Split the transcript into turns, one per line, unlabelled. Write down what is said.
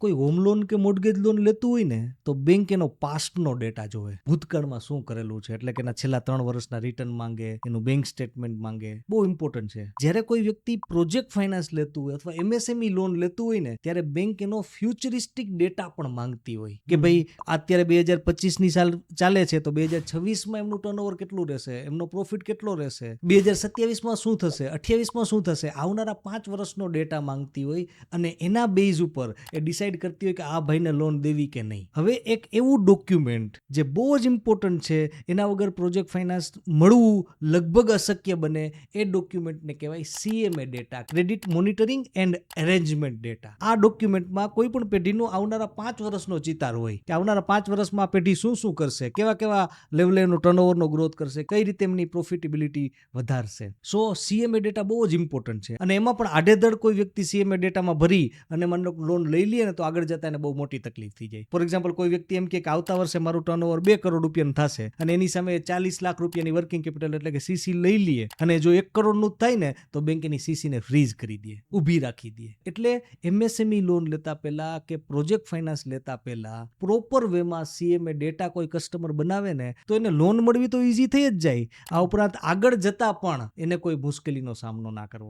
કોઈ home loan કે mortgage loan લેતું હોય ને તો બેંક એનો પાસ્ટનો ડેટા જોવે, ભૂતકાળમાં શું કરેલું છે, એટલે કે એના છેલ્લા 3 વર્ષના રિટર્ન માંગે, એનું બેંક સ્ટેટમેન્ટ માંગે, બહુ ઇમ્પોર્ટન્ટ છે. જ્યારે કોઈ વ્યક્તિ પ્રોજેક્ટ ફાઇનાન્સ લેતું હોય અથવા એમએસએમઈ લોન લેતું હોય ને ત્યારે બેંક એનો ફ્યુચરિસ્ટિક ડેટા પણ માંગતી હોય કે ભાઈ અત્યારે 2025ની સાલ ચાલે છે તો 2026માં એમનું ટર્નઓવર કેટલું રહેશે, એમનો પ્રોફિટ કેટલો રહેશે, 2027માં શું થશે, 28માં શું થશે, આવનારા 5 વર્ષનો ડેટા માંગતી હોય અને એના બેઝ ઉપર એ ડિસાઇડ કરતી હોય કે આ ભાઈને લોન દેવી કે નહીં. હવે એક એવું ડોક્યુમેન્ટ જે બહુ જ ઇમ્પોર્ટન્ટ છે, એના વગર પ્રોજેક્ટ ફાઇનાન્સ મળવું લગભગ અશક્ય બને, એ ડોક્યુમેન્ટને કહેવાય CMA data, credit monitoring and arrangement data. આ ડોક્યુમેન્ટમાં કોઈ પણ પેઢીનું આવનારા 5 વર્ષનો ચિતાર હોય કે આવનારા 5 વર્ષમાં પેઢી શું કરશે, કેવા લેવલે એનું ટર્નઓવરનો ગ્રોથ કરશે, કઈ રીતે એમની પ્રોફિટેબિલિટી વધારશે. સો સીએમએ ડેટા બહુ જ ઇમ્પોર્ટન્ટ છે અને એમાં પણ આડેધડ કોઈ વ્યક્તિ સીએમએ ડેટામાં ભરી અને મને લોન લઈ લે ને તો આગળ જતા એને બહુ મોટી તકલીફ થઈ જાય. ફોર એક્ઝામ્પલ, કોઈ વ્યક્તિ એમ કે આવતા વર્ષે મારું ટર્નઓવર 2 કરોડ રૂપિયાનું થશે અને એની સામે 40 લાખ રૂપિયાની વર્કિંગ કેપિટલ એટલે કે સીસી લઈ લઈએ અને જો 1 કરોડનું જ થાય ને તો બેંક એની સીસીને ફ્રીઝ કરી દે, ઊભી રાખી દે. એટલે એમએસએમઈ લોન લેતા પહેલા કે પ્રોજેક્ટ ફાઇનાન્સ લેતા પહેલા પ્રોપર વેમાં સીએમએ ડેટા કોઈ કસ્ટમર બનાવે ને તો એને લોન મળવી તો ઈઝી થઈ જ જાય. આ ઉપરાંત આગળ જતા પણ એને કોઈ મુશ્કેલીનો સામનો ના કરવો.